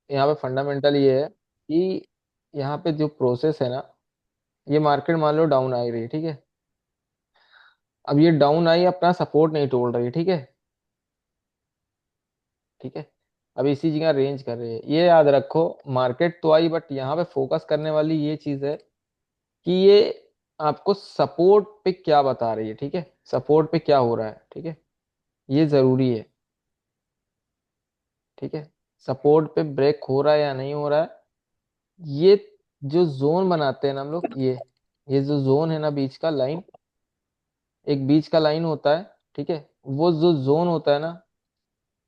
यहाँ पे फंडामेंटल ये है कि यहाँ पे जो प्रोसेस है ना, ये मार्केट मान लो डाउन आ रही है, ठीक है। अब ये डाउन आई, अपना सपोर्ट नहीं तोड़ रही है, ठीक है। ठीक है। अब इसी जगह रेंज कर रही है, ये याद रखो। मार्केट तो आई, बट यहाँ पे फोकस करने वाली ये चीज है कि ये आपको सपोर्ट पे क्या बता रही है, ठीक है। सपोर्ट पे क्या हो रहा है, ठीक है। ये जरूरी है, ठीक है। सपोर्ट पे ब्रेक हो रहा है या नहीं हो रहा है, ये जो जोन बनाते हैं ना हम लोग, ये जो जोन है ना, बीच का लाइन, एक बीच का लाइन होता है, ठीक है। वो जो जोन होता है ना,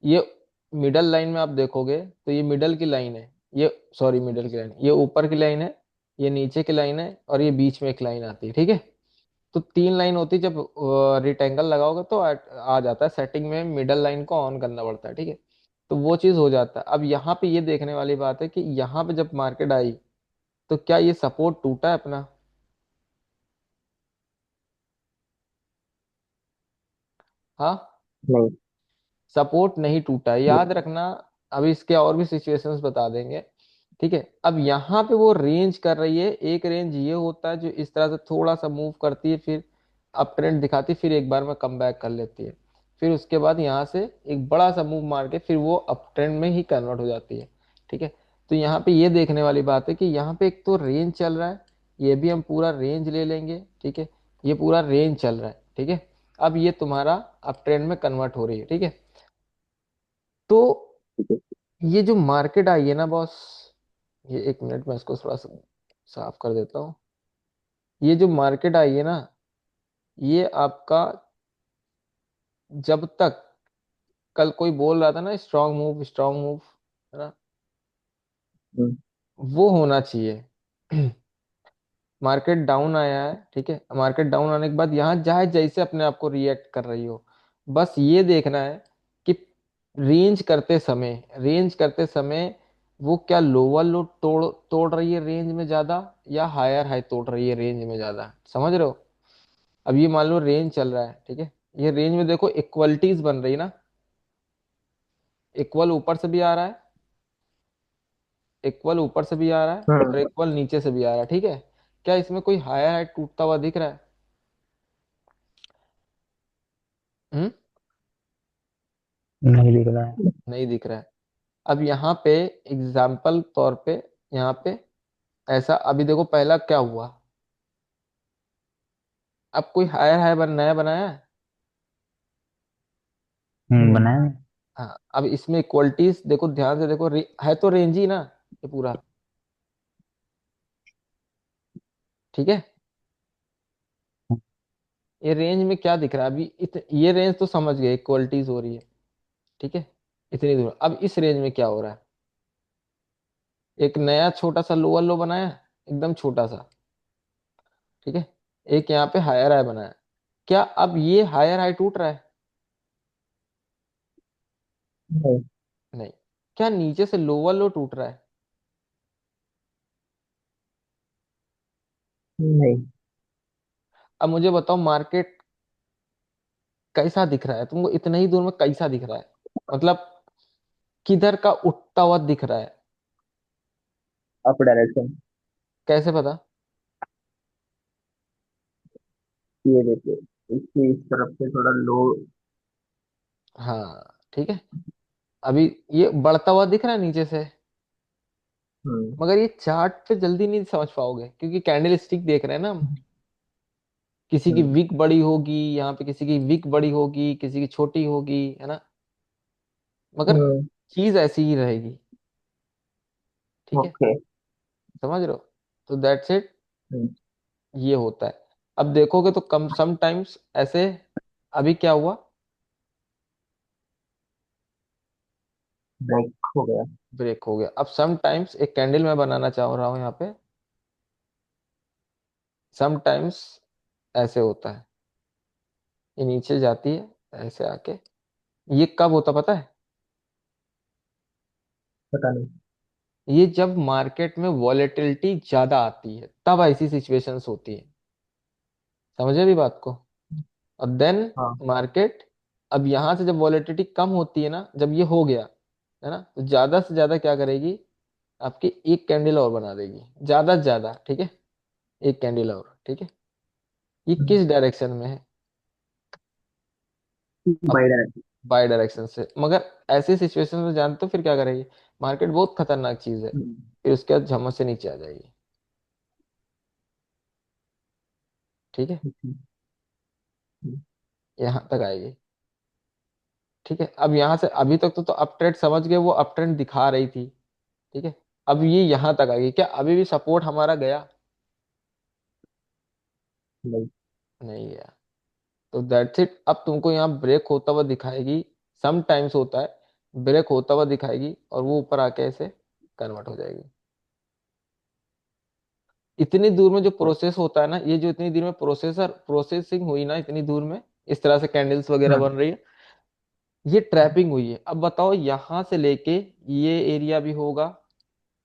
ये मिडल लाइन में आप देखोगे तो ये मिडल की लाइन है। ये, सॉरी, मिडल की लाइन, ये ऊपर की लाइन है, ये नीचे की लाइन है, और ये बीच में एक लाइन आती है, ठीक है। तो तीन लाइन होती है। जब रिटेंगल लगाओगे तो आ जाता है सेटिंग में, मिडल लाइन को ऑन करना पड़ता है, ठीक है। तो वो चीज हो जाता है। अब यहाँ पे ये देखने वाली बात है कि यहाँ पे जब मार्केट आई, तो क्या ये सपोर्ट टूटा है अपना? हाँ, नहीं। सपोर्ट नहीं टूटा है, याद रखना। अभी इसके और भी सिचुएशंस बता देंगे, ठीक है। अब यहाँ पे वो रेंज कर रही है। एक रेंज ये होता है जो इस तरह से थोड़ा सा मूव करती है, फिर अप ट्रेंड दिखाती है, फिर एक बार में कम बैक कर लेती है, फिर उसके बाद यहाँ से एक बड़ा सा मूव मार के फिर वो अप ट्रेंड में ही कन्वर्ट हो जाती है, ठीक है। तो यहाँ पे ये देखने वाली बात है कि यहाँ पे एक तो रेंज चल रहा है, ये भी हम पूरा रेंज ले लेंगे, ठीक है। ये पूरा रेंज चल रहा है, ठीक है। अब ये तुम्हारा अप ट्रेंड में कन्वर्ट हो रही है, ठीक है। तो ये जो मार्केट आई है ना बॉस, ये एक मिनट में इसको थोड़ा सा साफ कर देता हूँ। ये जो मार्केट आई है ना, ये आपका, जब तक कल कोई बोल रहा था ना स्ट्रांग मूव, स्ट्रांग मूव, है ना, हम्म। वो होना चाहिए। मार्केट डाउन आया है, ठीक है। मार्केट डाउन आने के बाद यहाँ चाहे जैसे अपने आप को रिएक्ट कर रही हो, बस ये देखना है कि रेंज करते समय वो क्या लोअर लो तोड़ तोड़ रही है रेंज में ज्यादा, या हायर हाई तोड़ रही है रेंज में ज्यादा, समझ रहे हो। अब ये मान लो रेंज चल रहा है, ठीक है। ये रेंज में देखो इक्वलिटीज बन रही ना, इक्वल ऊपर से भी आ रहा है, इक्वल ऊपर से भी आ रहा है, हम्म। और इक्वल नीचे से भी आ रहा है, ठीक है। क्या इसमें कोई हायर हाई टूटता हुआ दिख रहा है? हम्म। नहीं दिख रहा है। नहीं दिख रहा है। अब यहाँ पे एग्जाम्पल तौर पे, यहाँ पे ऐसा, अभी देखो पहला क्या हुआ। अब कोई हायर हाई नया बनाया है। बनाया नहीं। हाँ, अब इसमें इक्वलिटीज देखो, ध्यान से देखो, है तो रेंज ही ना ये पूरा, ठीक है। ये रेंज में क्या दिख रहा है अभी? ये रेंज तो समझ गए, इक्वलिटीज हो रही है, ठीक है। इतनी दूर। अब इस रेंज में क्या हो रहा है? एक नया छोटा सा लोअर लो बनाया, एकदम छोटा सा, ठीक है। एक यहाँ पे हायर हाई बनाया। क्या अब ये हायर हाई टूट रहा है? नहीं। नहीं। क्या नीचे से लोअर लो टूट रहा है? नहीं। अब मुझे बताओ, मार्केट कैसा दिख रहा है तुमको? इतने ही दूर में कैसा दिख रहा है? मतलब किधर का उठता हुआ दिख रहा है? Up direction. कैसे पता? ये देखिए, इसकी इस तरफ से थोड़ा लो। हाँ, ठीक है। अभी ये बढ़ता हुआ दिख रहा है नीचे से, हम्म। मगर ये चार्ट पे जल्दी नहीं समझ पाओगे, क्योंकि कैंडल स्टिक देख रहे हैं ना हम। किसी की हम्म। विक बड़ी होगी यहाँ पे, किसी की विक बड़ी होगी, किसी की छोटी होगी, है ना, मगर हम्म। चीज ऐसी ही रहेगी, ठीक है। ओके। समझ रहे हो? तो दैट्स इट। हम्म। ये होता है। अब देखोगे तो कम समटाइम्स ऐसे, अभी क्या हुआ? ब्रेक हो गया। ब्रेक हो गया। अब समटाइम्स एक कैंडल मैं बनाना चाह रहा हूँ यहाँ पे। समटाइम्स ऐसे होता है, ये नीचे जाती है ऐसे आके। ये कब होता पता है? पता नहीं। ये जब मार्केट में वॉलेटिलिटी ज्यादा आती है, तब ऐसी सिचुएशंस होती है। समझे अभी बात को? और देन हाँ। मार्केट, अब यहां से जब वॉलेटिलिटी कम होती है ना, जब ये हो गया, है ना, तो ज्यादा से ज्यादा क्या करेगी? आपकी एक कैंडल और बना देगी, ज्यादा से ज्यादा, ठीक है, एक कैंडल और, ठीक है। ये किस डायरेक्शन में है? अब बाई डायरेक्शन। बाय डायरेक्शन से, मगर ऐसी सिचुएशन में जानते हो फिर क्या करेगी? मार्केट बहुत खतरनाक चीज है, फिर उसके बाद झमक से नीचे आ जाएगी, ठीक है, यहाँ तक आएगी, ठीक है। अब यहाँ से अभी तक तो अप ट्रेंड समझ गए, वो अप ट्रेंड दिखा रही थी, ठीक है। अब ये यहाँ तक आएगी, क्या अभी भी सपोर्ट हमारा गया? नहीं। नहीं गया। तो दैट्स इट, अब तुमको यहाँ ब्रेक होता हुआ दिखाएगी, सम टाइम्स होता है, ब्रेक होता हुआ दिखाएगी और वो ऊपर आके ऐसे कन्वर्ट हो जाएगी। इतनी दूर में जो प्रोसेस होता है ना, ये जो इतनी देर में प्रोसेसिंग हुई ना, इतनी दूर में इस तरह से कैंडल्स वगैरह हाँ। बन रही है, ये ट्रैपिंग हुई है। अब बताओ यहां से लेके ये एरिया भी होगा,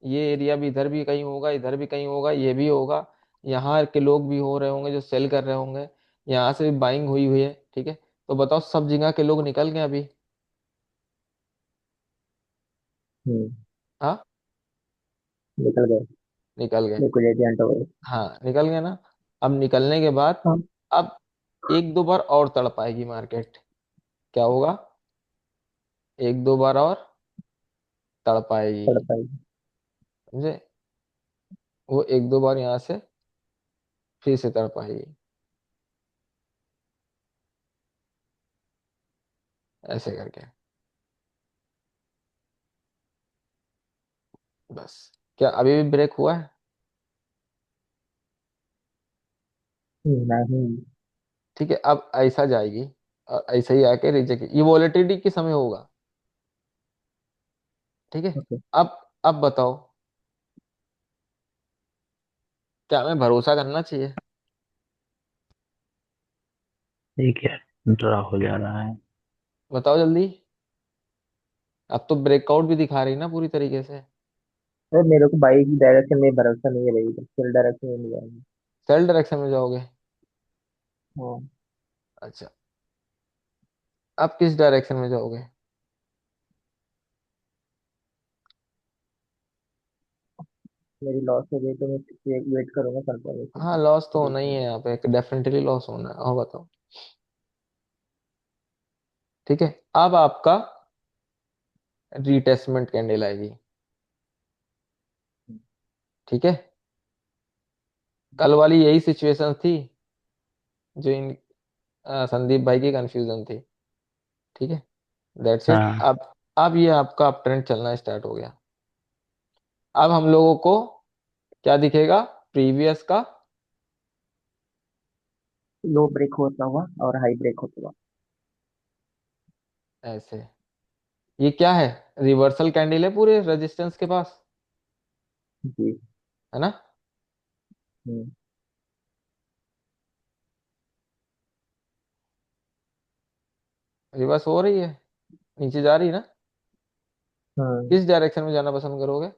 ये एरिया भी इधर भी कहीं होगा, इधर भी कहीं होगा, ये भी होगा, यहाँ के लोग भी हो रहे होंगे जो सेल कर रहे होंगे, यहाँ से भी बाइंग हुई हुई है, ठीक है। तो बताओ सब जगह के लोग निकल गए अभी? हम्म। हाँ, निकल गए। निकल गए। लिक्विडिटी एंटर हो गई। हाँ, निकल गए ना। अब निकलने के बाद, हाँ। अब एक दो बार और तड़पाएगी मार्केट, क्या होगा? एक दो बार और तड़पाएगी, तड़पाई। समझे? वो एक दो बार यहाँ से फिर से तड़पाएगी, ऐसे करके, बस। क्या अभी भी ब्रेक हुआ है? नहीं। ठीक है, अब ऐसा जाएगी और ऐसा ही आके रिजेक्ट, ये वॉलेटिलिटी के समय होगा, ठीक है। ओके। अब बताओ, क्या हमें भरोसा करना चाहिए? ठीक है। ड्रा हो जा रहा है। बताओ जल्दी। अब तो ब्रेकआउट भी दिखा रही ना पूरी तरीके से। अरे मेरे को बाई की डायरेक्शन में भरोसा नहीं है, रहेगा फिर डायरेक्शन में नहीं जाएंगे। सेल डायरेक्शन में जाओगे? हाँ। अच्छा, अब किस डायरेक्शन में जाओगे? मेरी लॉस हो गई तो मैं वेट करूंगा कंफर्मेशन हाँ, की। लॉस तो होना ही देखूंगा। है यहाँ पे, डेफिनेटली लॉस होना है, और बताओ, ठीक है। अब आपका रीटेस्टमेंट कैंडल आएगी, ठीक है। कल वाली यही सिचुएशन थी जो इन संदीप भाई की कंफ्यूजन थी, ठीक है। That's it. हाँ। अब ये आपका अप ट्रेंड चलना स्टार्ट हो गया। अब हम लोगों को क्या दिखेगा? प्रीवियस का, लो ब्रेक होता हुआ और हाई ब्रेक होता हुआ। ऐसे, ये क्या है? रिवर्सल कैंडल है पूरे रेजिस्टेंस के पास, जी। है ना? हम्म। रिवर्स हो रही है, नीचे जा रही है ना? हम्म। किस डायरेक्शन में जाना पसंद करोगे?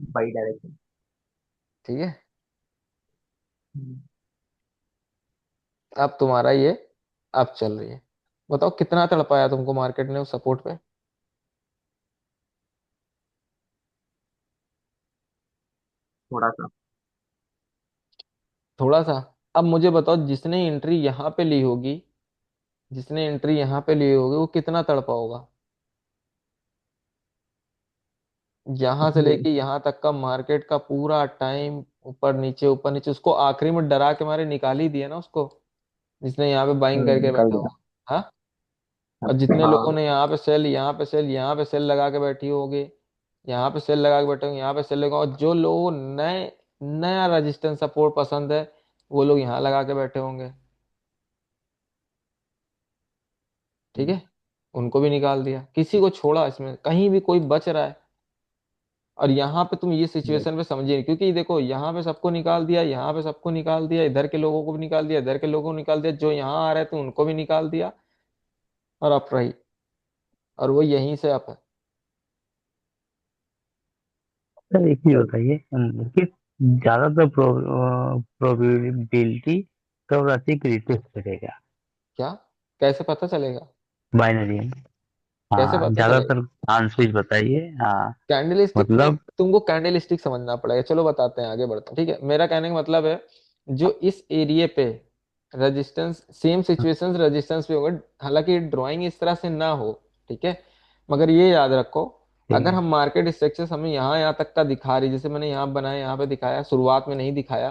By direction. ठीक है। हम्म। अब तुम्हारा ये, अब चल रही है। बताओ कितना तड़पाया तुमको मार्केट ने उस सपोर्ट पे? थोड़ा सा। थोड़ा सा। अब मुझे बताओ, जिसने एंट्री यहाँ पे ली होगी, जिसने एंट्री यहाँ पे ली होगी वो कितना तड़पा होगा? यहाँ से नहीं। लेके यहाँ तक का मार्केट का पूरा टाइम, ऊपर नीचे, उसको आखिरी में डरा के मारे निकाल ही दिया ना उसको, जिसने यहाँ पे बाइंग करके निकल बैठा गया। होगा। हाँ, हाँ। और जितने लोगों हाँ। ने यहाँ पे सेल, यहाँ पे सेल, यहाँ पे सेल लगा के बैठी होगी, यहाँ पे सेल लगा के बैठे होंगे, यहाँ पे सेल लगा, और जो लोगों को नए नया रेजिस्टेंस सपोर्ट पसंद है, वो लोग यहाँ लगा के बैठे होंगे, ठीक है। उनको भी निकाल दिया, किसी को छोड़ा इसमें कहीं भी कोई बच रहा है? और यहाँ पे तुम ये नहीं। सिचुएशन पे समझिए, क्योंकि देखो यहाँ पे सबको निकाल दिया, यहाँ पे सबको निकाल दिया, इधर के लोगों को भी निकाल दिया, इधर के लोगों को निकाल दिया, जो यहाँ आ रहे थे उनको भी निकाल दिया, और अप रही, और वो यहीं से अप है। सर एक चीज बताइए कि ज्यादातर प्रोबेबिलिटी कब राशि की रिटेस्ट करेगा? क्या? कैसे पता चलेगा? बाइनरी में। कैसे हाँ, पता चलेगा? ज्यादातर आंसर बताइए, हाँ। कैंडल स्टिक में मतलब। तुमको कैंडल स्टिक समझना पड़ेगा। चलो बताते हैं, आगे बढ़ते हैं, ठीक है। मेरा कहने का मतलब है, जो इस एरिया पे रेजिस्टेंस, सेम सिचुएशंस रेजिस्टेंस पे होगा, हालांकि ड्राइंग इस तरह से ना हो, ठीक है। मगर ये याद रखो, ठीक अगर है। हम मार्केट स्ट्रक्चर हमें यहाँ तक का दिखा रही, जैसे मैंने यहाँ बनाया, यहाँ पे दिखाया, शुरुआत में नहीं दिखाया,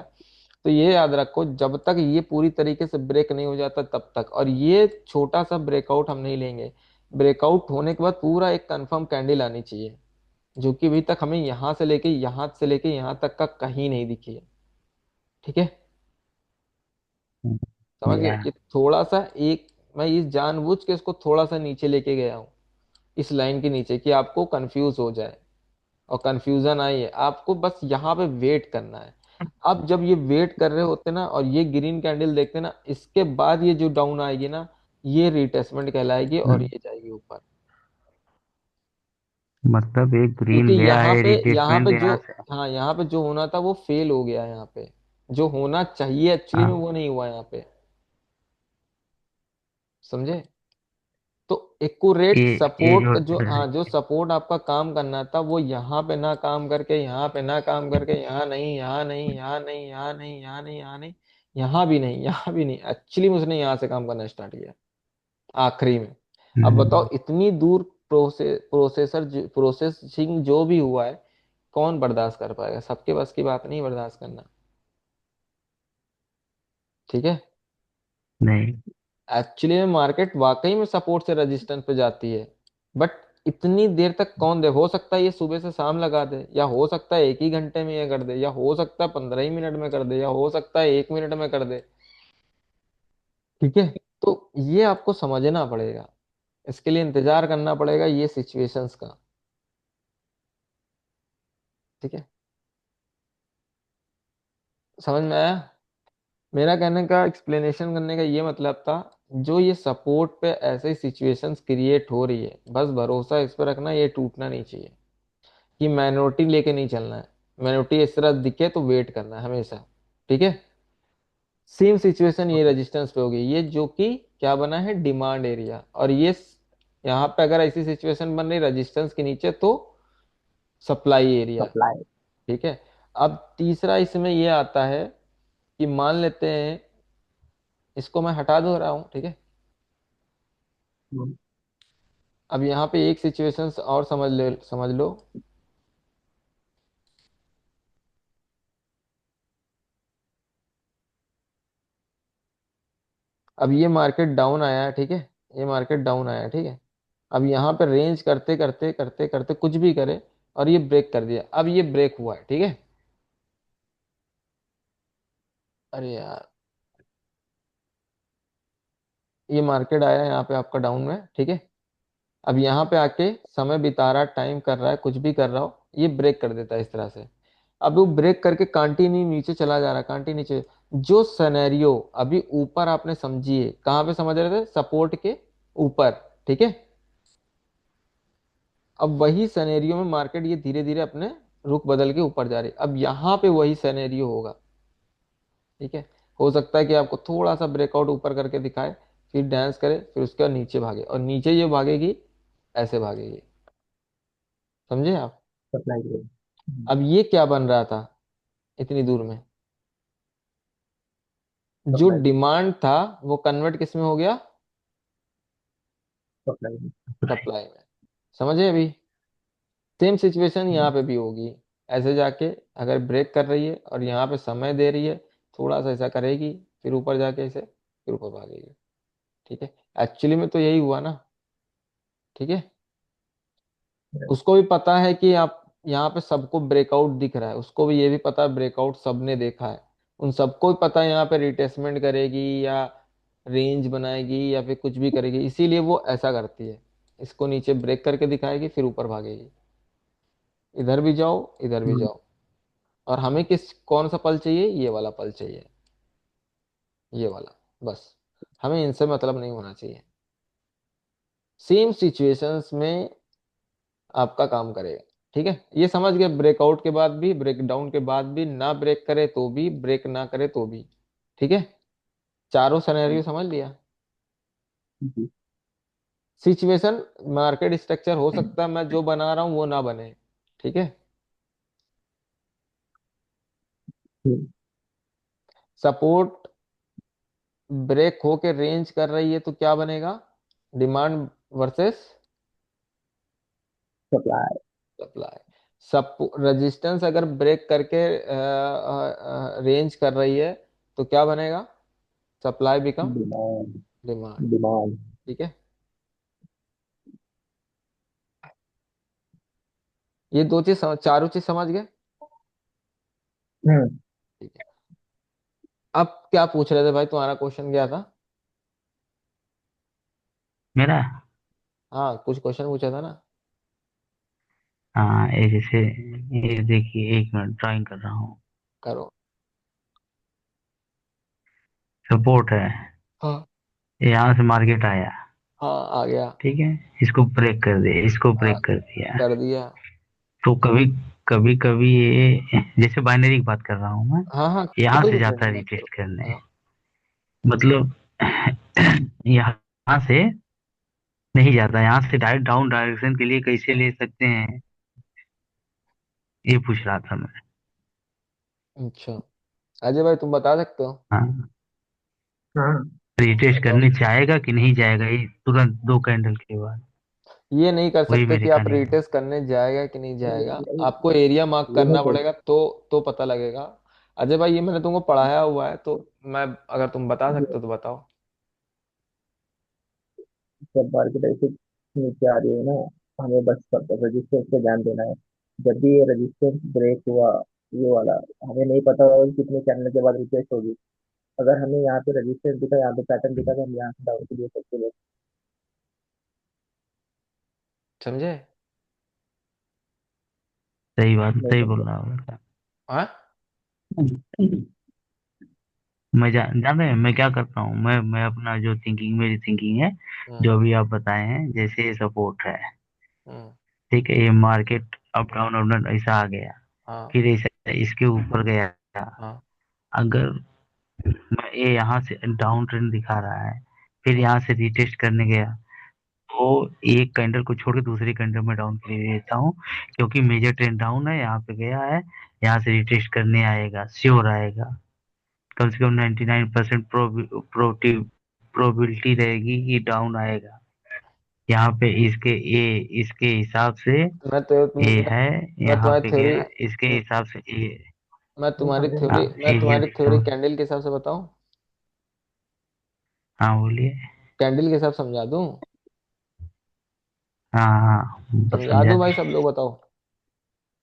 तो ये याद रखो, जब तक ये पूरी तरीके से ब्रेक नहीं हो जाता तब तक, और ये छोटा सा ब्रेकआउट हम नहीं लेंगे। ब्रेकआउट होने के बाद पूरा एक कंफर्म कैंडल आनी चाहिए, जो कि अभी तक हमें यहां से लेके यहां तक का कहीं नहीं दिखी है, ठीक है। समझ गए? या। ये थोड़ा सा एक, मैं इस जानबूझ के इसको थोड़ा सा नीचे लेके गया हूँ, इस लाइन के नीचे, कि आपको कंफ्यूज हो जाए, और कंफ्यूजन आई है आपको, बस यहाँ पे वेट करना है। अब जब ये वेट कर रहे होते ना, और ये ग्रीन कैंडल देखते ना, इसके बाद ये जो डाउन आएगी ना, ये रिटेस्टमेंट कहलाएगी, और हम्म, ये जाएगी ऊपर। मतलब एक क्योंकि ग्रीन गया है, यहाँ रिट्रेसमेंट पे जो, यहाँ से। हाँ, यहाँ पे जो होना था वो फेल हो गया, यहाँ पे जो होना चाहिए एक्चुअली में हाँ, वो नहीं हुआ यहाँ पे। समझे? तो एक्यूरेट ये सपोर्ट जो जो, हाँ, जो सपोर्ट आपका काम करना था, वो यहाँ पे ना काम करके, यहाँ पे ना काम करके, यहाँ नहीं, यहाँ नहीं, यहाँ नहीं, यहाँ नहीं, यहाँ नहीं, यहाँ नहीं, यहाँ भी नहीं, यहाँ भी नहीं, एक्चुअली उसने यहाँ से काम करना स्टार्ट किया आखिरी में। अब बताओ, हम्म, इतनी दूर प्रोसेसिंग जो भी हुआ है, कौन बर्दाश्त कर पाएगा? सबके बस की बात नहीं बर्दाश्त करना, ठीक है। नहीं। एक्चुअली में मार्केट वाकई में सपोर्ट से रेजिस्टेंस पे जाती है, बट इतनी देर तक कौन दे? हो सकता है ये सुबह से शाम लगा दे, या हो सकता है एक ही घंटे में ये कर दे, या हो सकता है 15 ही मिनट में कर दे, या हो सकता है 1 मिनट में कर दे, ठीक है। तो ये आपको समझना पड़ेगा, इसके लिए इंतजार करना पड़ेगा ये सिचुएशंस का, ठीक है। समझ में आया? मेरा कहने का, एक्सप्लेनेशन करने का ये मतलब था, जो ये सपोर्ट पे ऐसे सिचुएशंस क्रिएट हो रही है, बस भरोसा इस पर रखना, ये टूटना नहीं चाहिए, कि माइनॉरिटी लेके नहीं चलना है। माइनॉरिटी इस तरह दिखे तो वेट करना है हमेशा, ठीक है। सेम सिचुएशन ये रेजिस्टेंस पे होगी, ये जो कि क्या बना है, डिमांड एरिया, और ये यहाँ पे अगर ऐसी सिचुएशन बन रही रेजिस्टेंस के नीचे, तो सप्लाई एरिया, सप्लाई। ठीक है। अब तीसरा इसमें ये आता है, कि मान लेते हैं, इसको मैं हटा दो रहा हूँ, ठीक है। अब यहाँ पे एक सिचुएशन और समझ लो। अब ये मार्केट डाउन आया है, ठीक है। ये मार्केट डाउन आया है, ठीक है। अब यहाँ पे रेंज करते करते करते करते कुछ भी करे, और ये ब्रेक कर दिया, अब ये ब्रेक हुआ है, ठीक है। अरे यार, ये मार्केट आया है यहाँ पे आपका डाउन में, ठीक है। अब यहाँ पे आके समय बिता रहा, टाइम कर रहा है, कुछ भी कर रहा हो, ये ब्रेक कर देता है इस तरह से। अब वो ब्रेक करके कंटिन्यू नीचे चला जा रहा है, कंटिन्यू नीचे। जो सिनेरियो अभी ऊपर आपने समझिए, कहाँ पे समझ रहे थे? सपोर्ट के ऊपर, ठीक है। अब वही सिनेरियो में मार्केट ये धीरे धीरे अपने रुख बदल के ऊपर जा रही है, अब यहाँ पे वही सिनेरियो होगा, ठीक है। हो सकता है कि आपको थोड़ा सा ब्रेकआउट ऊपर करके दिखाए, फिर डांस करे, फिर उसके बाद नीचे भागे, और नीचे ये भागेगी, ऐसे भागेगी। समझे आप? सप्लाई। अब ये क्या बन रहा था इतनी दूर में? जो सप्लाई। डिमांड था वो कन्वर्ट किस में हो गया? सप्लाई। सप्लाई में। समझे अभी? सेम सिचुएशन यहाँ पे भी होगी, ऐसे जाके अगर ब्रेक कर रही है और यहाँ पे समय दे रही है, थोड़ा सा ऐसा करेगी, फिर ऊपर जाके इसे, फिर ऊपर भागेगी, ठीक है। एक्चुअली में तो यही हुआ ना, ठीक है। उसको भी पता है कि आप यहाँ पे सबको ब्रेकआउट दिख रहा है, उसको भी ये भी पता है ब्रेकआउट सबने देखा है, उन सबको भी पता है यहाँ पे रिटेस्टमेंट करेगी, या रेंज बनाएगी, या फिर कुछ भी करेगी, इसीलिए वो ऐसा करती है, इसको नीचे ब्रेक करके दिखाएगी, फिर ऊपर भागेगी। इधर भी जाओ, इधर भी जाओ, और हमें कौन सा पल चाहिए? ये वाला पल चाहिए, ये वाला, बस। हमें इनसे मतलब नहीं होना चाहिए। सेम सिचुएशंस में आपका काम करेगा, ठीक है। ये समझ गए? ब्रेकआउट के बाद भी, ब्रेकडाउन के बाद भी, ना ब्रेक करे तो भी, ब्रेक ना करे तो भी, ठीक है। चारों सिनेरियो समझ लिया? सिचुएशन मार्केट स्ट्रक्चर हो सकता है मैं जो बना रहा हूँ वो ना बने। ठीक है। हम्म, सपोर्ट ब्रेक होके रेंज कर रही है तो क्या बनेगा? Demand versus supply. सप्लाई। सब रेजिस्टेंस अगर ब्रेक करके रेंज कर रही है तो क्या बनेगा? Supply become demand. Demand. Demand. ठीक है। ये दो चीज चारों चीज समझ गए? हम्म। ठीक है। अब क्या पूछ रहे थे भाई, तुम्हारा क्वेश्चन क्या था? मेरा। हाँ कुछ क्वेश्चन पूछा था ना। हाँ, ये जैसे, ये देखिए, एक मिनट ड्राइंग कर रहा हूँ। करो। सपोर्ट है, हाँ। ये यहाँ से मार्केट आया। हाँ आ गया। ठीक है, इसको ब्रेक कर दिया, इसको हाँ ब्रेक कर दिया। कर दिया। तो कभी कभी कभी ये, जैसे बाइनरी की बात कर रहा हूँ मैं, हाँ हाँ यहाँ कोई से भी जाता ट्रेडिंग है बात करो। रिटेस्ट करने। हाँ। मतलब यहाँ से नहीं जाता, यहाँ से डायरेक्ट डाउन डायरेक्शन के लिए कैसे ले सकते हैं, ये पूछ रहा था मैं। अच्छा अजय भाई तुम बता सकते हो? हाँ, हाँ। रिटेस्ट बताओ। करने जाएगा कि नहीं जाएगा, ये तुरंत 2 कैंडल के बाद। ये नहीं कर वही सकते मैं कि आप दिखाने का। रिटेस्ट करने जाएगा कि नहीं जाएगा। ये आपको एरिया मार्क ये नहीं करना कर पड़ेगा तो पता लगेगा। अजय भाई ये मैंने तुमको पढ़ाया हुआ है तो मैं, अगर तुम बता सकते हो तो बताओ। जब मार्केट ऐसे नीचे आ रही है ना, हमें बस रजिस्टेंस पे ध्यान देना है। जब भी ये रजिस्टेंस ब्रेक हुआ, ये वाला, हमें नहीं पता होगा कि कितने चैनल के बाद रिटेस्ट होगी। अगर हमें यहाँ पे रजिस्टेंस दिखा, यहाँ पे पैटर्न दिखा, तो हम यहाँ से डाउन के लिए सकते हैं। समझे? सही बात, नहीं सही बोल समझा। रहा हूँ। हाँ। मैं जान रहे हैं मैं क्या करता हूँ, मैं अपना जो थिंकिंग, मेरी थिंकिंग है, हम्म। जो अभी आप बताए हैं, जैसे ये सपोर्ट है। हम्म। ठीक है, ये मार्केट अप डाउन ऐसा आ गया, हाँ। फिर ऐसा इसके ऊपर गया। हाँ। अगर मैं, ये यहाँ से डाउन ट्रेंड दिखा रहा है, फिर हाँ। यहाँ से रिटेस्ट करने गया, तो एक कैंडल को छोड़ के दूसरी कैंडल में डाउन के लिए देता हूँ, क्योंकि मेजर ट्रेंड डाउन है, यहाँ पे गया है, यहाँ से रिटेस्ट करने आएगा, श्योर आएगा। कम से कम 99% प्रोबिलिटी रहेगी कि डाउन आएगा। यहाँ पे इसके हिसाब से मैं तो ए है, मैं यहाँ तुम्हारी पे थ्योरी गया, इसके हिसाब से ए। नहीं समझे नहीं। हाँ, मैं ये तुम्हारी देखता थ्योरी हूँ। कैंडल के हिसाब से बताऊं? हाँ बोलिए। कैंडल के हिसाब से समझा दूं? हाँ हाँ, बस समझा समझा दूं भाई, दी। सब लोग बताओ।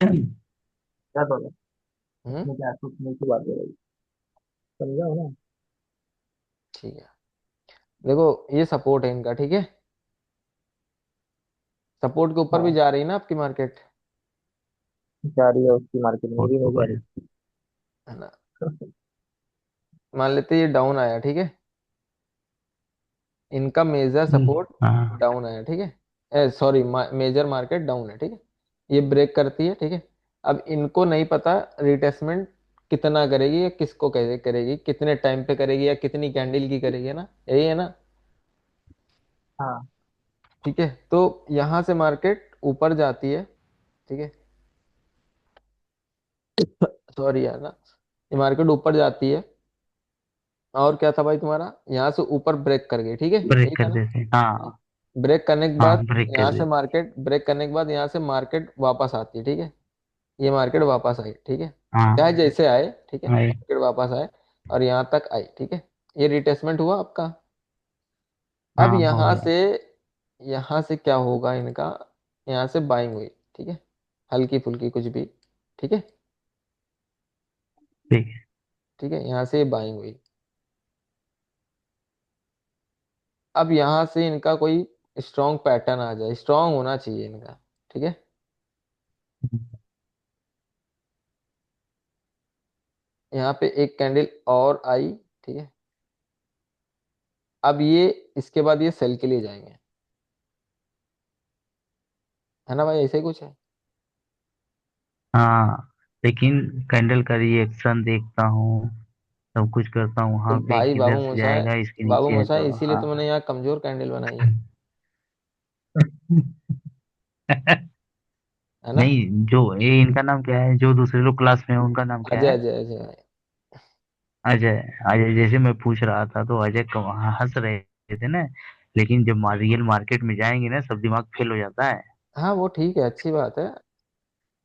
क्या तो हम्म। इसमें क्या सोचने की बात है भाई? समझा हो ना? ठीक है। देखो ये सपोर्ट है इनका, ठीक है। सपोर्ट के ऊपर भी हाँ। जा रही है ना आपकी मार्केट, जा रही है उसकी मार्केट, और मेरी नहीं जा ऊपर है। रही। है ना? मान लेते हैं ये डाउन आया, ठीक है। इनका मेजर सपोर्ट हाँ। डाउन आया, ठीक है। सॉरी, मेजर मार्केट डाउन है, ठीक है। ये ब्रेक करती है, ठीक है। अब इनको नहीं पता रिटेस्टमेंट कितना करेगी या किसको कैसे करेगी, कितने टाइम पे करेगी या कितनी कैंडल की करेगी, है ना? यही है ना? हाँ। ठीक है। तो यहां से मार्केट ऊपर जाती है, ठीक है। सॉरी यार ना। ये मार्केट ऊपर जाती है, और क्या था भाई तुम्हारा, यहाँ से ऊपर ब्रेक कर गई, ठीक है, यही ब्रेक था कर ना? देते हैं, हाँ। ब्रेक करने के हाँ, बाद ब्रेक कर यहाँ से देते मार्केट ब्रेक करने के बाद यहाँ से मार्केट वापस आती है, ठीक है। ये मार्केट वापस आई, ठीक है। हैं। चाहे हाँ जैसे आए, ठीक है, भाई। मार्केट वापस आए और यहाँ तक आई, ठीक है। ये रिटेस्टमेंट हुआ आपका। अब हाँ, हो गया। यहाँ से क्या होगा इनका? यहाँ से बाइंग हुई, ठीक है, हल्की फुल्की कुछ भी, ठीक है। ठीक है। ठीक है, यहाँ से बाइंग हुई। अब यहाँ से इनका कोई स्ट्रॉन्ग पैटर्न आ जाए, स्ट्रॉन्ग होना चाहिए इनका, ठीक है। यहाँ पे एक कैंडल और आई, ठीक है। अब ये इसके बाद ये सेल के लिए जाएंगे, है ना भाई? ऐसे ही कुछ है। हाँ, लेकिन कैंडल का रिएक्शन देखता हूँ, सब कुछ करता हूँ, तो वहां पे भाई किधर से जाएगा, इसके बाबू नीचे है मोशाय तो इसीलिए तो मैंने हाँ। यहाँ कमजोर कैंडल बनाई है। है ना। नहीं, जो ये इनका नाम क्या है, जो दूसरे लोग क्लास में है उनका नाम क्या अजय है? अजय अजय। अजय। अजय जैसे मैं पूछ रहा था तो अजय हंस रहे थे ना, लेकिन जब रियल मार्केट में जाएंगे ना सब दिमाग फेल हो जाता है। हाँ वो ठीक है, अच्छी बात है।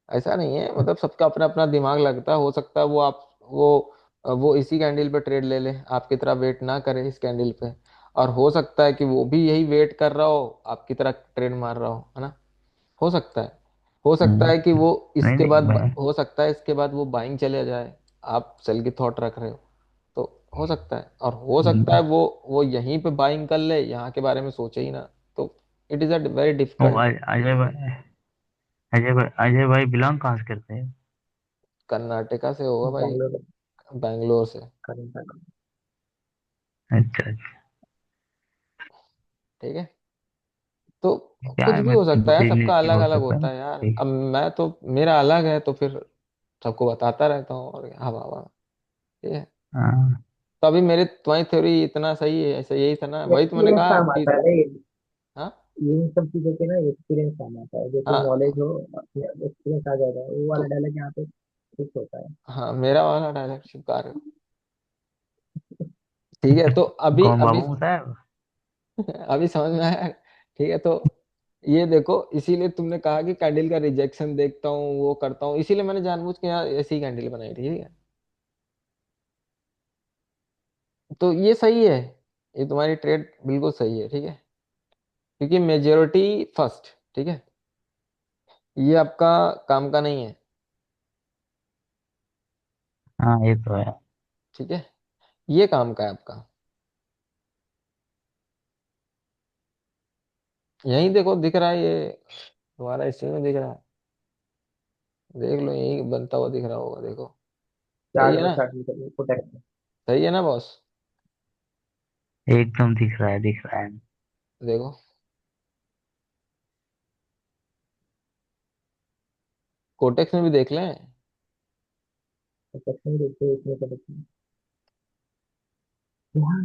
ऐसा नहीं है, मतलब सबका अपना अपना दिमाग लगता है। हो सकता है वो आप वो इसी कैंडल पे ट्रेड ले ले, आपकी तरह वेट ना करे इस कैंडल पे। और हो सकता है कि वो भी यही वेट कर रहा हो, आपकी तरह ट्रेड मार रहा हो, है ना। हो सकता है। हो सकता हम्म, है कि वो नहीं इसके नहीं बाद मैं। हो सकता है इसके बाद वो बाइंग चले जाए, आप सेल की थॉट रख रहे हो। तो हो सकता है, और हो सकता है हम्म, वो यहीं पे बाइंग कर ले, यहाँ के बारे में सोचे ही ना। तो इट इज अ वेरी वो डिफिकल्ट। अजय भाई, अजय भाई बिलोंग कहाँ से करते हैं? कर्नाटका से होगा भाई, बैंगलोर बैंगलोर से। कर्नाटक। अच्छा अच्छा। ठीक है। तो क्या कुछ है, भी मैं हो सकता है, दिल्ली सबका नहीं अलग बोल अलग सकता। होता है यार। ठीक। अब मैं तो, मेरा अलग है तो फिर सबको बताता रहता हूँ, और क्या, हवा हवा। ठीक है। हाँ तो अभी मेरे तुम्हारी थ्योरी इतना सही है, ऐसा यही था ना, वही तो मैंने एक्सपीरियंस कहा काम कि। आता है ना ये। हाँ इन सब चीजों के ना एक्सपीरियंस काम आता है, जैसे हाँ नॉलेज हो एक्सपीरियंस आ जाएगा, वो तो वाला डायलॉग यहाँ पे फिक्स होता है। हाँ, मेरा वाला डायलॉग स्वीकार है। ठीक है, तो अभी कौन अभी बाबू साहब? अभी समझ में आया। ठीक है, तो ये देखो, इसीलिए तुमने कहा कि कैंडल का रिजेक्शन देखता हूँ, वो करता हूँ, इसीलिए मैंने जानबूझ के यहाँ ऐसी कैंडल बनाई थी। ठीक है। तो ये सही है, ये तुम्हारी ट्रेड बिल्कुल सही है। ठीक है, क्योंकि मेजोरिटी फर्स्ट। ठीक है, ये आपका काम का नहीं है। हाँ ये तो है। ठीक है, ये काम का है आपका। यही देखो, दिख रहा है ये तुम्हारा, इसी में दिख रहा है। देख लो, यही बनता हुआ दिख रहा होगा, देखो। सही चार्ट है में ना। चार्ट में प्रोटेक्ट। सही है ना बॉस। एकदम दिख रहा है, दिख रहा है। देखो, कोटेक्स में भी देख लें। प्रोटेक्शन देखते हैं इसमें प्रोटेक्शन। हाँ,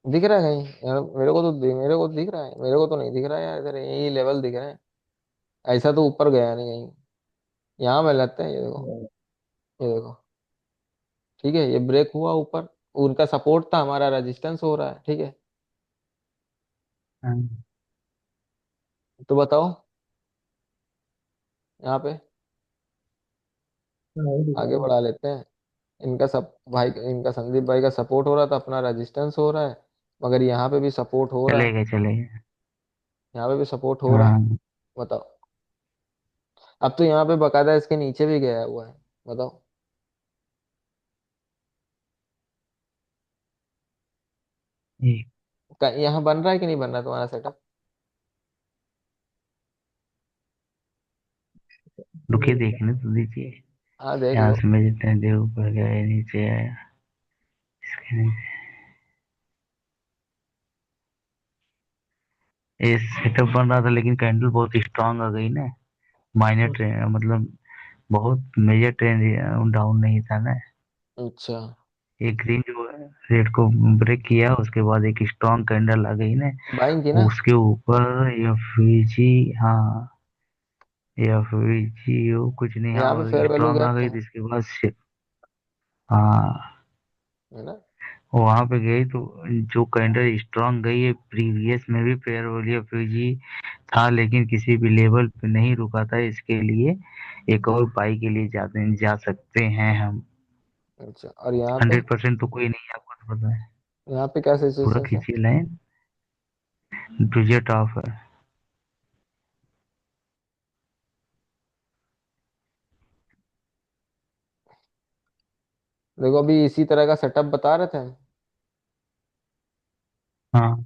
दिख रहा है कहीं यार? मेरे को तो दिख रहा है, मेरे को तो नहीं दिख रहा है यार, इधर यही लेवल दिख रहे हैं। ऐसा तो ऊपर गया नहीं कहीं। यहाँ में लगते हैं, ये देखो, ये देखो। ठीक है, ये ब्रेक हुआ ऊपर, उनका सपोर्ट था, हमारा रेजिस्टेंस हो रहा है। ठीक है, हाँ, तो बताओ यहाँ पे, नहीं दिख आगे रहा बढ़ा लेते हैं। इनका सब भाई, इनका संदीप भाई का सपोर्ट हो रहा था, अपना रेजिस्टेंस हो रहा है। मगर यहाँ पे भी सपोर्ट हो रहा है, चलेगा चलेगा। यहाँ पे भी सपोर्ट हो रहा है। हाँ बताओ। अब तो यहाँ पे बकायदा इसके नीचे भी गया हुआ है। बताओ, ये यहाँ बन रहा है कि नहीं बन रहा तुम्हारा सेटअप? रुके, नहीं दिख देखने तो दीजिए। हाँ देख यहाँ लो। से मैं जितने देर ऊपर गया नीचे आया, इसके नीचे। ये सेटअप बन रहा था लेकिन कैंडल बहुत स्ट्रांग आ गई ना। माइनर रहा। ट्रेंड मतलब बहुत मेजर ट्रेंड डाउन नहीं था ना। अच्छा, एक ग्रीन जो रेड को ब्रेक किया, उसके बाद एक स्ट्रांग कैंडल आ गई ना, बाइंग की ना। उसके ऊपर एफवीजी। हाँ, एफवीजी कुछ नहीं, यहाँ पे हाँ फेयर वैल्यू स्ट्रांग आ गैप गई था, तो इसके बाद हाँ है ना। वहां पे गई तो जो कैंडल स्ट्रांग गई है, प्रीवियस में भी फेयर वैल्यू एफवीजी था लेकिन किसी भी लेवल पे नहीं रुका था, इसके लिए एक और पाई के लिए जा सकते हैं हम। अच्छा, और यहाँ पे? 100% तो कोई नहीं है, आपको तो पता है। यहाँ पे क्या पूरा सिचुएशन है? खींचिए लाइन, बजट ऑफ है। देखो, अभी इसी तरह का सेटअप बता रहे थे हम। हाँ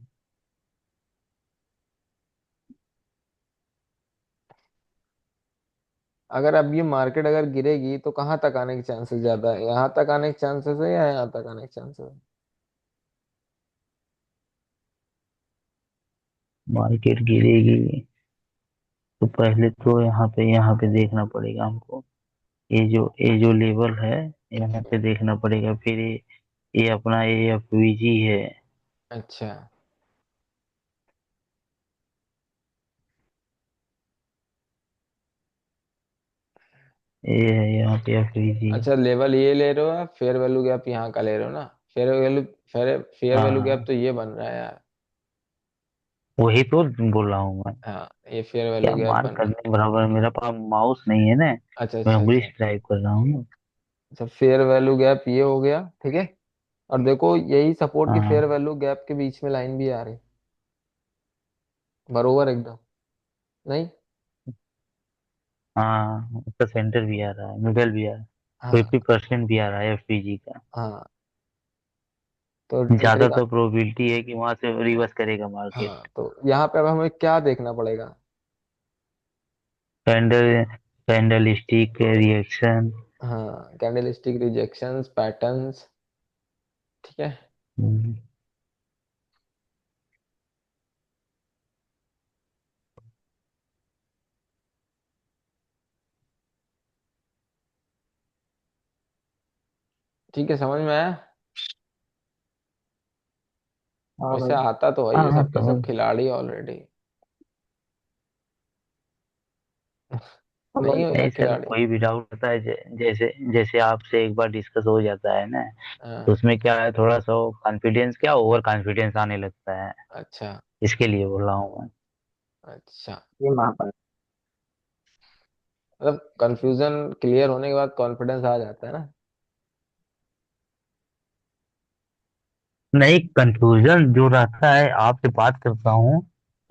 अगर अब ये मार्केट अगर गिरेगी तो कहाँ तक आने के चांसेस ज्यादा है, यहाँ तक आने के चांसेस है या यहाँ तक आने के चांसेस है? मार्केट गिरेगी तो पहले तो यहाँ पे देखना पड़ेगा हमको। ये जो लेवल है यहाँ पे देखना पड़ेगा, फिर ये अपना AFVG है। अच्छा। ये है यहाँ पे FVG। अच्छा, लेवल ये ले रहे हो आप, फेयर वैल्यू गैप यहाँ का ले रहे हो ना? Fair value, fair value gap हाँ, तो ये बन रहा है यार। वही तो बोल रहा हूँ मैं। हाँ, ये फेयर वैल्यू क्या गैप मार बन रहा है। करने बराबर, मेरा पास माउस नहीं है ना। अच्छा मैं अच्छा उंगली अच्छा। से टाइप कर रहा हूँ। अच्छा, फेयर वैल्यू गैप ये हो गया, ठीक है। और देखो यही सपोर्ट की फेयर हाँ वैल्यू गैप के बीच में लाइन भी आ रही, बरोबर एकदम, नहीं? हाँ, उसका सेंटर भी आ रहा है, मिडल भी आ रहा है। हाँ 50% भी आ रहा है FVG का। हाँ। तो ट्रेड, ज्यादातर प्रोबेबिलिटी है कि वहां से रिवर्स करेगा हाँ मार्केट। तो यहाँ पे अब हमें क्या देखना पड़ेगा? Candle candle stick reaction. हाँ, कैंडलस्टिक रिजेक्शंस, पैटर्न्स, ठीक है। ठीक है, समझ में आया? हाँ वैसे भाई। आता तो है, ये हाँ सबके सब समझ। खिलाड़ी ऑलरेडी। समझ नहीं हो नहीं यार सर, खिलाड़ी। कोई भी डाउट होता है जैसे जैसे आपसे एक बार डिस्कस हो जाता है ना, तो हाँ। उसमें क्या है, थोड़ा सा कॉन्फिडेंस, क्या ओवर कॉन्फिडेंस आने लगता है। अच्छा इसके लिए बोल रहा हूँ मैं। अच्छा। ये महापन। मतलब कंफ्यूजन क्लियर होने के बाद कॉन्फिडेंस आ जाता है ना? नहीं, कंफ्यूजन जो रहता है, आपसे बात करता हूँ,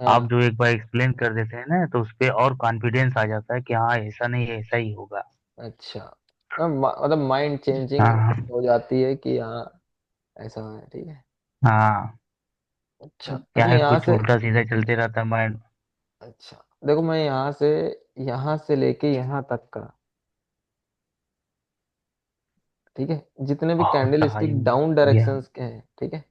आप हाँ। जो एक बार एक्सप्लेन कर देते हैं ना, तो उस पे और कॉन्फिडेंस आ जाता है कि हाँ, ऐसा नहीं, ऐसा ही होगा। अच्छा, मतलब माइंड चेंजिंग हाँ हो जाती है कि हाँ ऐसा है, ठीक है। हाँ। अच्छा, क्या अच्छा है, यहाँ कुछ से, उल्टा सीधा चलते रहता है माइंड। अच्छा देखो मैं यहाँ से लेके यहाँ तक का, ठीक है, जितने भी कैंडल स्टिक टाइम डाउन हो गया। डायरेक्शंस के हैं, ठीक है,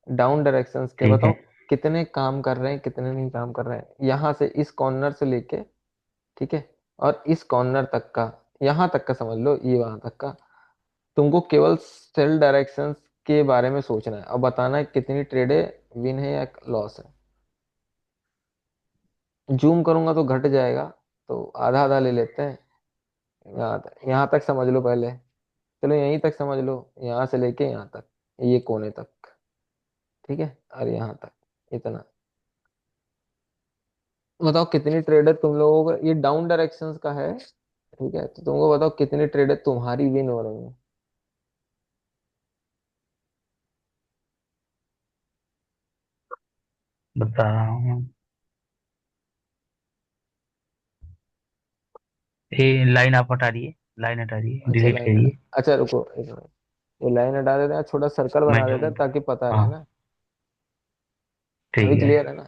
डाउन डायरेक्शंस के, ठीक बताओ है। कितने काम कर रहे हैं, कितने नहीं काम कर रहे हैं, यहाँ से इस कॉर्नर से लेके, ठीक है, और इस कॉर्नर तक का, यहाँ तक का समझ लो, ये वहां तक का, तुमको केवल सेल डायरेक्शंस के बारे में सोचना है और बताना है कितनी ट्रेडे विन है या लॉस है। जूम करूंगा तो घट जाएगा, तो आधा आधा ले लेते हैं। यहाँ तक समझ लो पहले, चलो यहीं तक समझ लो, यहाँ से लेके यहाँ तक, ये कोने तक, ठीक है, और यहाँ तक, इतना। बताओ कितनी ट्रेडर तुम लोगों को, ये डाउन डायरेक्शंस का है, ठीक है, तो तुमको बताओ कितनी ट्रेडर तुम्हारी विन हो रही है? बता रहा हूँ। ये लाइन आप हटा रही है, लाइन हटा रही है, अच्छा डिलीट लाइन हटा, करिए। अच्छा रुको एक मिनट, ये लाइन हटा देते हैं, छोटा सर्कल मैं बना देते जूम। हैं ताकि पता रहे हाँ, ना। अभी ठीक है। क्लियर है ना?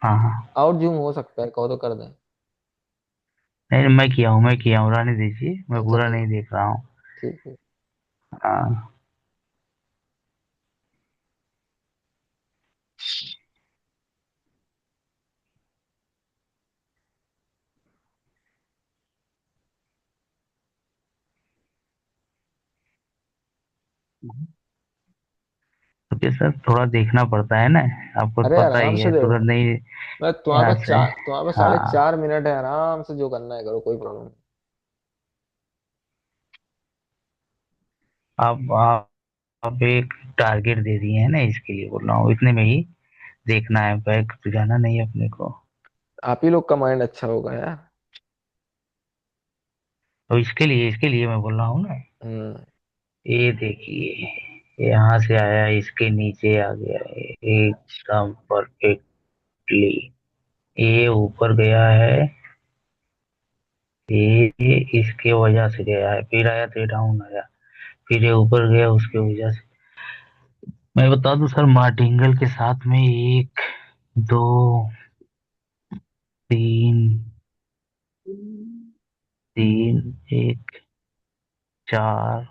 हाँ हाँ। और जूम हो सकता है, कहो तो कर दें। नहीं, मैं किया हूँ, रहने दीजिए, मैं अच्छा पूरा ठीक, नहीं देख रहा हूँ। ठीक है। हाँ। ओके सर, थोड़ा देखना पड़ता है ना, आपको अरे पता आराम ही से है, देखो, तुरंत नहीं। मैं यहाँ से। तुम्हारे पास साढ़े हाँ। 4 मिनट है, आराम से जो करना है करो, कोई प्रॉब्लम नहीं। आप एक टारगेट दे दिए हैं ना, इसके लिए बोल रहा हूँ, इतने में ही देखना है, बैक तो जाना नहीं है अपने को। आप ही लोग का माइंड अच्छा होगा यार। तो इसके लिए मैं बोल रहा हूँ ना। हम्म। ये देखिए, यहाँ से आया, इसके नीचे आ गया है, एकदम परफेक्टली। ये ऊपर गया है, ये इसके वजह से गया है, फिर आया तो डाउन आया, फिर ये ऊपर गया उसके वजह से। मैं बता दूं सर, मार्टिंगल के साथ में एक, दो, तीन, तीन, एक, चार,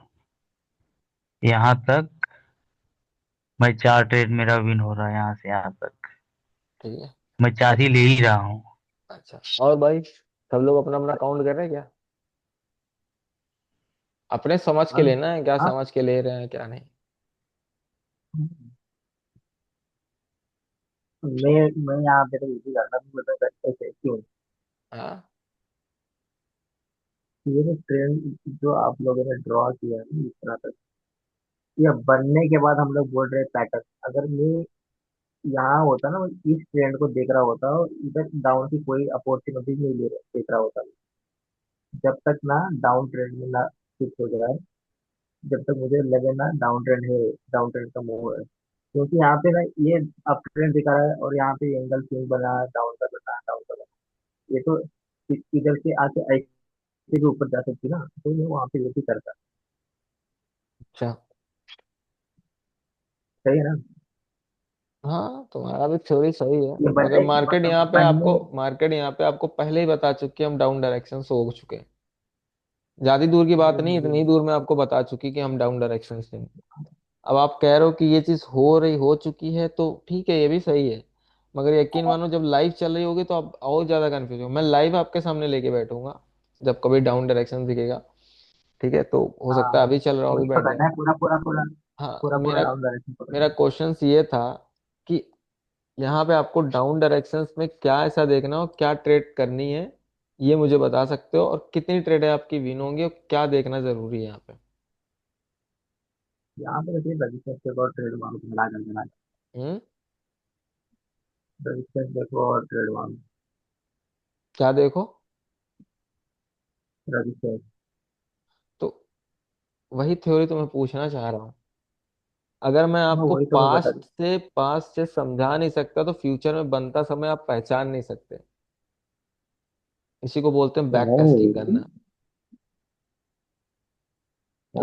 यहाँ तक। मैं 4 ट्रेड मेरा विन हो रहा है यहाँ से यहाँ तक। ठीक है। मैं 4 ही ले ही रहा हूँ। अच्छा और भाई, सब लोग अपना अपना काउंट कर रहे हैं क्या? अपने समझ के हाँ लेना है, क्या हाँ। समझ के ले रहे हैं क्या नहीं। मैं यहाँ पे तो यही करता हूँ, मतलब ऐसे क्यों। हाँ। ये जो ट्रेंड जो आप लोगों ने ड्रॉ किया है ना इस तरह तक, ये बनने के बाद हम लोग बोल रहे पैटर्न। अगर मैं यहाँ होता ना, इस ट्रेंड को देख रहा होता और इधर डाउन की कोई अपॉर्चुनिटी नहीं देख रहा होता। जब तक ना डाउन ट्रेंड में ना शिफ्ट हो जाए, जब तक मुझे लगे ना डाउन ट्रेंड है, डाउन ट्रेंड का मूव है। क्योंकि यहाँ पे ना ये अप ट्रेंड दिखा रहा है और यहाँ पे एंगल स्विंग बना है, डाउन का बना है, डाउन का बना है। ये तो इधर से आके ऐसे भी ऊपर जा सकती ना, तो मैं वहाँ पे यही करता। अच्छा। सही है ना। हाँ, तुम्हारा भी थ्योरी सही है, ये मगर बनने बनने। मार्केट यहाँ पे आपको पहले ही बता चुकी है हम डाउन डायरेक्शन से हो चुके हैं। ज्यादा दूर की बात नहीं, मुझे इतनी दूर में आपको बता चुकी कि हम डाउन डायरेक्शन से हैं। अब आप कह रहे हो कि ये चीज हो चुकी है, तो ठीक है, ये भी सही है। मगर यकीन मानो जब लाइव चल रही होगी तो आप और ज्यादा कंफ्यूज हो। मैं लाइव आपके सामने लेके बैठूंगा जब कभी डाउन डायरेक्शन दिखेगा। ठीक है, तो हो सकता हाँ, है अभी चल रहा हो, अभी वही बैठ जाए। पकड़ना है, पूरा पूरा पूरा। हाँ, पूरा पूरा मेरा डाउन डायरेक्शन मेरा पकड़ना है। क्वेश्चन ये था कि यहाँ पे आपको डाउन डायरेक्शंस में क्या ऐसा देखना हो, क्या ट्रेड करनी है, ये मुझे बता सकते हो, और कितनी ट्रेड है आपकी विन होंगी, और क्या देखना जरूरी है यहाँ पे। यहाँ पे देखिए रजिस्टर देखो और ट्रेड वालों को मिला कर देना। हम्म। रजिस्टर देखो और ट्रेड वालों। क्या देखो? रजिस्टर। तो वही थ्योरी तो मैं पूछना चाह रहा हूँ। अगर मैं हाँ आपको वही तो मैं बता दूँ। पास्ट से समझा नहीं सकता, तो फ्यूचर में बनता समय आप पहचान नहीं सकते। इसी को बोलते हैं बैक टेस्टिंग नहीं। करना। ठीक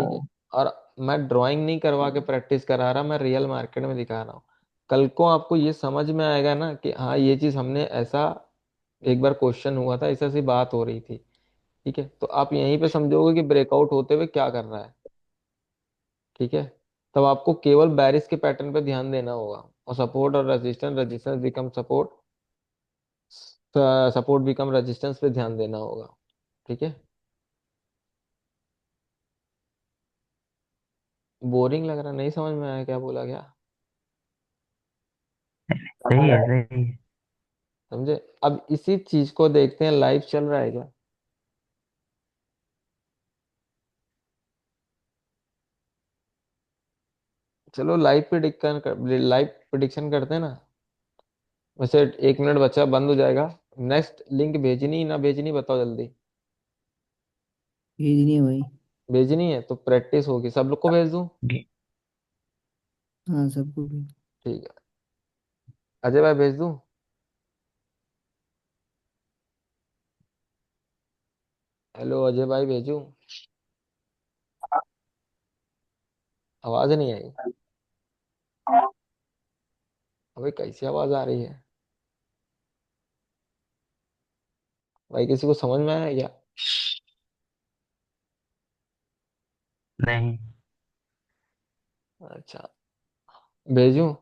है। हाँ और मैं ड्राइंग नहीं करवा के प्रैक्टिस करा रहा, मैं रियल मार्केट में दिखा रहा हूँ। कल को आपको ये समझ में आएगा ना कि हाँ, ये चीज हमने ऐसा, एक बार क्वेश्चन हुआ था, ऐसा सी बात हो रही थी। ठीक है, तो आप यहीं पे समझोगे कि ब्रेकआउट होते हुए क्या कर रहा है। ठीक है। तब आपको केवल बैरिस के पैटर्न पे ध्यान देना होगा, और सपोर्ट और resistance, resistance become support, support become resistance पे ध्यान देना होगा। ठीक है। बोरिंग लग रहा, नहीं समझ में आया क्या बोला गया? सही है सही है। समझे? अब इसी चीज को देखते हैं, लाइव चल रहा है क्या? चलो लाइव प्रिडिक्शन करते हैं ना। वैसे 1 मिनट बचा, बंद हो जाएगा। नेक्स्ट लिंक भेजनी ना भेजनी, बताओ जल्दी। भेजनी है भाई। भेजनी है तो प्रैक्टिस होगी, सब लोग को भेज दूं? गे- हाँ सबको भी। ठीक है। अजय भाई भेज दूं? हेलो अजय भाई, भेजूं? आवाज नहीं आई। अबे कैसी आवाज आ रही है? भाई किसी को समझ में आया क्या? नहीं। अच्छा, भेजूं?